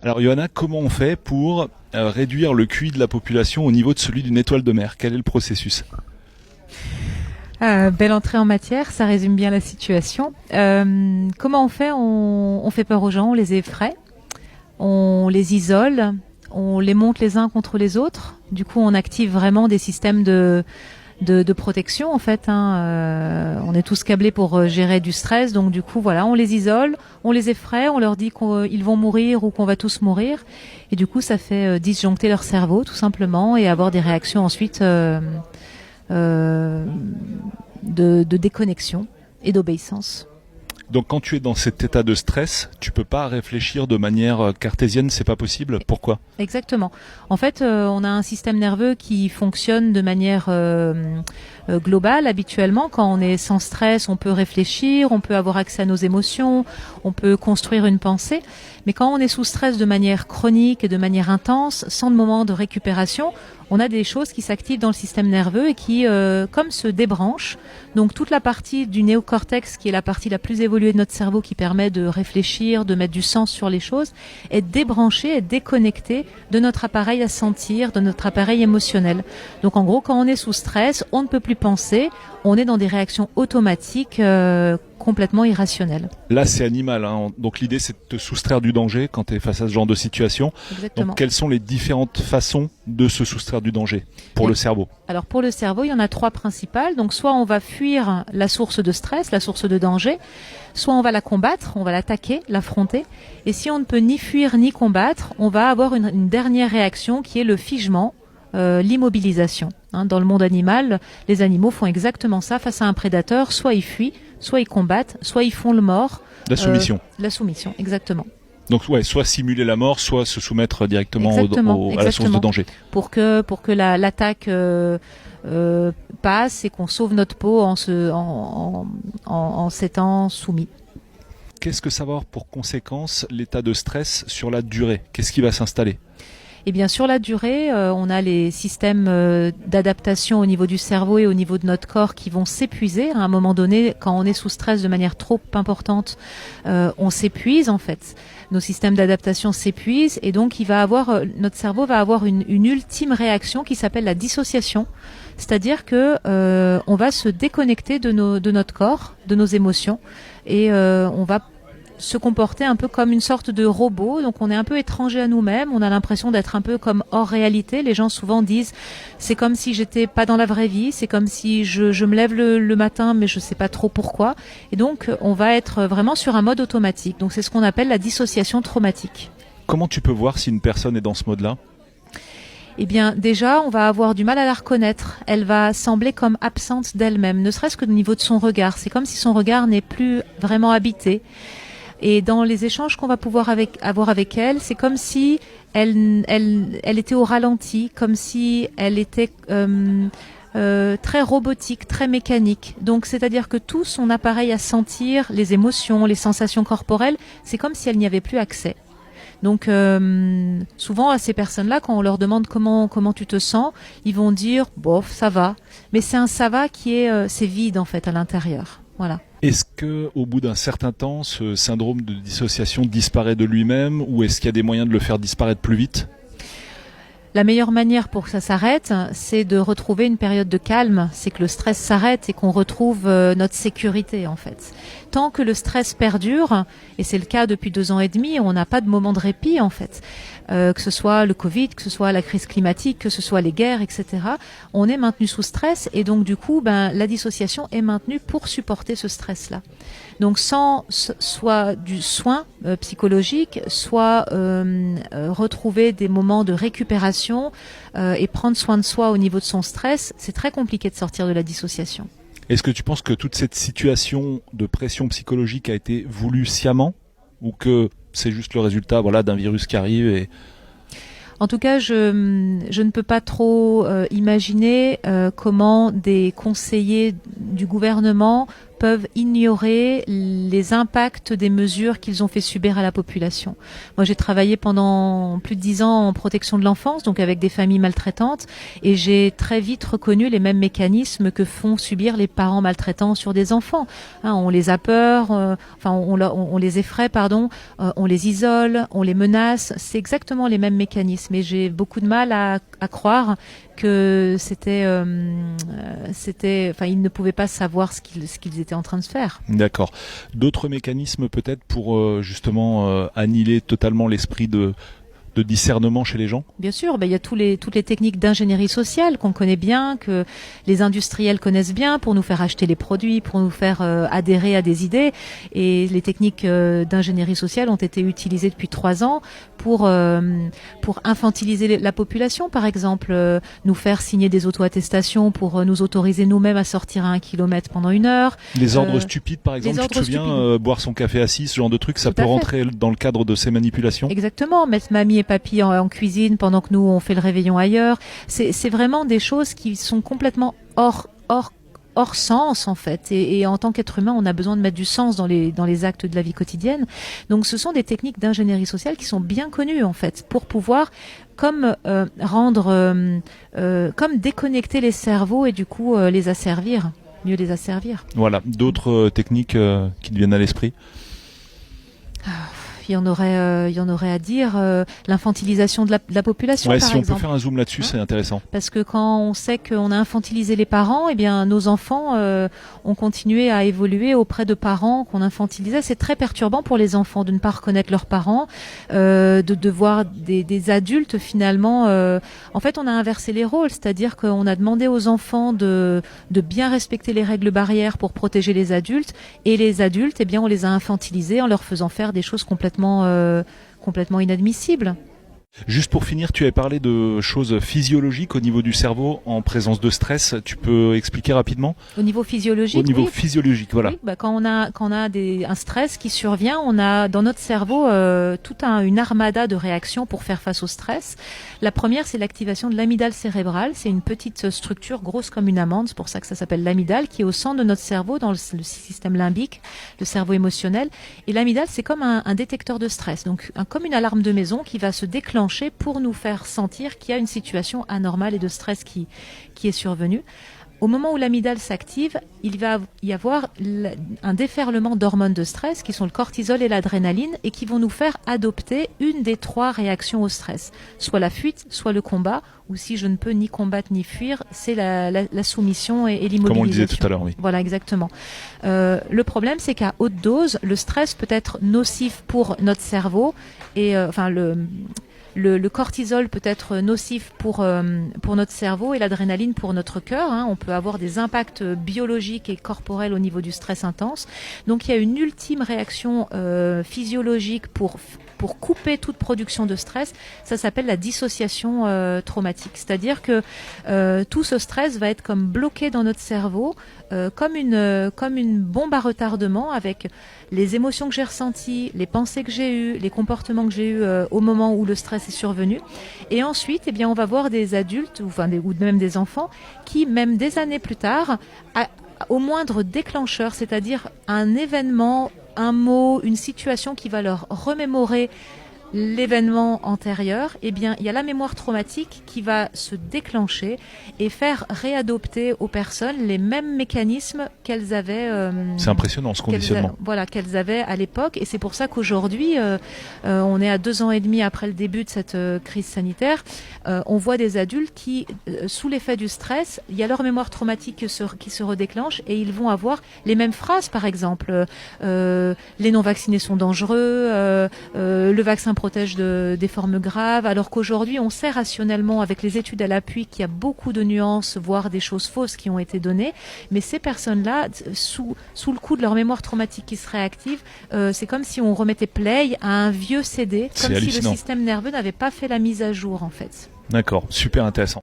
Alors Johanna, comment on fait pour réduire le QI de la population au niveau de celui d'une étoile de mer? Quel est le processus? Belle entrée en matière, ça résume bien la situation. Comment on fait? On fait peur aux gens, on les effraie, on les isole, on les monte les uns contre les autres. Du coup, on active vraiment des systèmes de protection en fait. On est tous câblés pour gérer du stress, donc du coup voilà, on les isole, on les effraie, on leur dit qu'ils vont mourir ou qu'on va tous mourir, et du coup ça fait disjoncter leur cerveau tout simplement et avoir des réactions ensuite euh, de déconnexion et d'obéissance. Donc quand tu es dans cet état de stress, tu peux pas réfléchir de manière cartésienne, c'est pas possible. Pourquoi? Exactement. En fait, on a un système nerveux qui fonctionne de manière globale habituellement. Quand on est sans stress, on peut réfléchir, on peut avoir accès à nos émotions, on peut construire une pensée. Mais quand on est sous stress de manière chronique et de manière intense, sans de moment de récupération, on a des choses qui s'activent dans le système nerveux et qui, comme se débranchent. Donc toute la partie du néocortex, qui est la partie la plus évoluée de notre cerveau, qui permet de réfléchir, de mettre du sens sur les choses, est débranchée, est déconnectée de notre appareil à sentir, de notre appareil émotionnel. Donc en gros, quand on est sous stress, on ne peut plus penser, on est dans des réactions automatiques complètement irrationnelles. Là, c'est animal, hein. Donc l'idée, c'est de te soustraire du danger quand tu es face à ce genre de situation. Exactement. Donc quelles sont les différentes façons de se soustraire du danger pour le cerveau? Alors pour le cerveau, il y en a trois principales. Donc soit on va fuir la source de stress, la source de danger, soit on va la combattre, on va l'attaquer, l'affronter. Et si on ne peut ni fuir ni combattre, on va avoir une dernière réaction qui est le figement, l'immobilisation. Dans le monde animal, les animaux font exactement ça face à un prédateur. Soit ils fuient, soit ils combattent, soit ils font le mort. La soumission. La soumission, exactement. Donc ouais, soit simuler la mort, soit se soumettre directement à la source de danger. Pour que l'attaque passe et qu'on sauve notre peau en s'étant soumis. Qu'est-ce que ça va avoir pour conséquence l'état de stress sur la durée? Qu'est-ce qui va s'installer? Eh bien, sur la durée, on a les systèmes d'adaptation au niveau du cerveau et au niveau de notre corps qui vont s'épuiser. À un moment donné, quand on est sous stress de manière trop importante, on s'épuise en fait. Nos systèmes d'adaptation s'épuisent et donc notre cerveau va avoir une ultime réaction qui s'appelle la dissociation. C'est-à-dire que on va se déconnecter de notre corps, de nos émotions, et on va se comporter un peu comme une sorte de robot. Donc on est un peu étranger à nous-mêmes, on a l'impression d'être un peu comme hors réalité. Les gens souvent disent c'est comme si j'étais pas dans la vraie vie, c'est comme si je me lève le matin mais je sais pas trop pourquoi. Et donc on va être vraiment sur un mode automatique. Donc c'est ce qu'on appelle la dissociation traumatique. Comment tu peux voir si une personne est dans ce mode-là? Eh bien, déjà, on va avoir du mal à la reconnaître. Elle va sembler comme absente d'elle-même, ne serait-ce que au niveau de son regard. C'est comme si son regard n'est plus vraiment habité. Et dans les échanges qu'on va pouvoir avoir avec elle, c'est comme si elle était au ralenti, comme si elle était très robotique, très mécanique. Donc, c'est-à-dire que tout son appareil à sentir, les émotions, les sensations corporelles, c'est comme si elle n'y avait plus accès. Donc, souvent à ces personnes-là, quand on leur demande comment tu te sens, ils vont dire bof, ça va. Mais c'est un ça va qui est c'est vide en fait à l'intérieur. Voilà. Est-ce que, au bout d'un certain temps, ce syndrome de dissociation disparaît de lui-même, ou est-ce qu'il y a des moyens de le faire disparaître plus vite? La meilleure manière pour que ça s'arrête, c'est de retrouver une période de calme, c'est que le stress s'arrête et qu'on retrouve notre sécurité en fait. Tant que le stress perdure, et c'est le cas depuis 2 ans et demi, on n'a pas de moment de répit en fait. Que ce soit le Covid, que ce soit la crise climatique, que ce soit les guerres, etc. On est maintenu sous stress et donc du coup, la dissociation est maintenue pour supporter ce stress-là. Donc sans soit du soin psychologique, soit retrouver des moments de récupération et prendre soin de soi au niveau de son stress, c'est très compliqué de sortir de la dissociation. Est-ce que tu penses que toute cette situation de pression psychologique a été voulue sciemment, ou que c'est juste le résultat d'un virus qui arrive et... En tout cas, je ne peux pas trop imaginer comment des conseillers du gouvernement peuvent ignorer les impacts des mesures qu'ils ont fait subir à la population. Moi, j'ai travaillé pendant plus de 10 ans en protection de l'enfance, donc avec des familles maltraitantes, et j'ai très vite reconnu les mêmes mécanismes que font subir les parents maltraitants sur des enfants. Hein, on les a peur, on les effraie, on les isole, on les menace. C'est exactement les mêmes mécanismes, et j'ai beaucoup de mal à croire que ils ne pouvaient pas savoir ce qu'ils étaient en train de faire. D'accord. D'autres mécanismes peut-être pour justement annihiler totalement l'esprit de discernement chez les gens? Bien sûr, il y a toutes les techniques d'ingénierie sociale qu'on connaît bien, que les industriels connaissent bien pour nous faire acheter les produits, pour nous faire adhérer à des idées. Et les techniques d'ingénierie sociale ont été utilisées depuis 3 ans pour infantiliser la population, par exemple, nous faire signer des auto-attestations pour nous autoriser nous-mêmes à sortir à 1 kilomètre pendant 1 heure. Les ordres stupides, par exemple, tu te souviens, boire son café assis, ce genre de truc, ça peut rentrer dans le cadre de ces manipulations? Exactement, mettre mamie et papy en cuisine pendant que nous on fait le réveillon ailleurs. C'est vraiment des choses qui sont complètement hors sens en fait, et en tant qu'être humain on a besoin de mettre du sens dans les actes de la vie quotidienne. Donc ce sont des techniques d'ingénierie sociale qui sont bien connues en fait pour pouvoir comme comme déconnecter les cerveaux et du coup mieux les asservir. Voilà, d'autres techniques qui te viennent à l'esprit? Il y en aurait à dire, l'infantilisation de la population, ouais, par si exemple. On peut faire un zoom là-dessus, c'est intéressant. Parce que quand on sait qu'on a infantilisé les parents, eh bien nos enfants ont continué à évoluer auprès de parents qu'on infantilisait. C'est très perturbant pour les enfants de ne pas reconnaître leurs parents, de voir des adultes finalement. En fait, on a inversé les rôles, c'est-à-dire qu'on a demandé aux enfants de bien respecter les règles barrières pour protéger les adultes, et les adultes, eh bien, on les a infantilisés en leur faisant faire des choses complètement inadmissibles. Juste pour finir, tu avais parlé de choses physiologiques au niveau du cerveau en présence de stress. Tu peux expliquer rapidement? Au niveau physiologique, Au niveau physiologique, voilà. Oui, quand on a un stress qui survient, on a dans notre cerveau toute une armada de réactions pour faire face au stress. La première, c'est l'activation de l'amygdale cérébrale. C'est une petite structure grosse comme une amande, c'est pour ça que ça s'appelle l'amygdale, qui est au centre de notre cerveau, dans le système limbique, le cerveau émotionnel. Et l'amygdale, c'est comme un détecteur de stress, donc comme une alarme de maison qui va se déclencher pour nous faire sentir qu'il y a une situation anormale et de stress qui est survenue. Au moment où l'amygdale s'active, il va y avoir un déferlement d'hormones de stress qui sont le cortisol et l'adrénaline, et qui vont nous faire adopter une des 3 réactions au stress. Soit la fuite, soit le combat, ou si je ne peux ni combattre ni fuir, c'est la soumission et l'immobilisation. Comme on le disait tout à l'heure, oui. Voilà, exactement. Le problème, c'est qu'à haute dose, le stress peut être nocif pour notre cerveau, et le cortisol peut être nocif pour notre cerveau, et l'adrénaline pour notre cœur. On peut avoir des impacts biologiques et corporels au niveau du stress intense. Donc il y a une ultime réaction physiologique pour couper toute production de stress. Ça s'appelle la dissociation traumatique. C'est-à-dire que tout ce stress va être comme bloqué dans notre cerveau, comme une bombe à retardement, avec les émotions que j'ai ressenties, les pensées que j'ai eues, les comportements que j'ai eus au moment où le stress est survenu. Et ensuite, eh bien, on va voir des adultes, ou même des enfants, qui, même des années plus tard, au moindre déclencheur, c'est-à-dire un événement, un mot, une situation qui va leur remémorer l'événement antérieur, eh bien, il y a la mémoire traumatique qui va se déclencher et faire réadopter aux personnes les mêmes mécanismes qu'elles avaient. C'est impressionnant ce conditionnement. Qu'elles avaient à l'époque, et c'est pour ça qu'aujourd'hui, on est à 2 ans et demi après le début de cette crise sanitaire. On voit des adultes qui, sous l'effet du stress, il y a leur mémoire traumatique qui se redéclenche, et ils vont avoir les mêmes phrases, par exemple, les non-vaccinés sont dangereux, le vaccin protège des formes graves, alors qu'aujourd'hui on sait rationnellement, avec les études à l'appui, qu'il y a beaucoup de nuances, voire des choses fausses qui ont été données, mais ces personnes-là, sous le coup de leur mémoire traumatique qui se réactive, c'est comme si on remettait play à un vieux CD, comme si le système nerveux n'avait pas fait la mise à jour en fait. D'accord, super intéressant.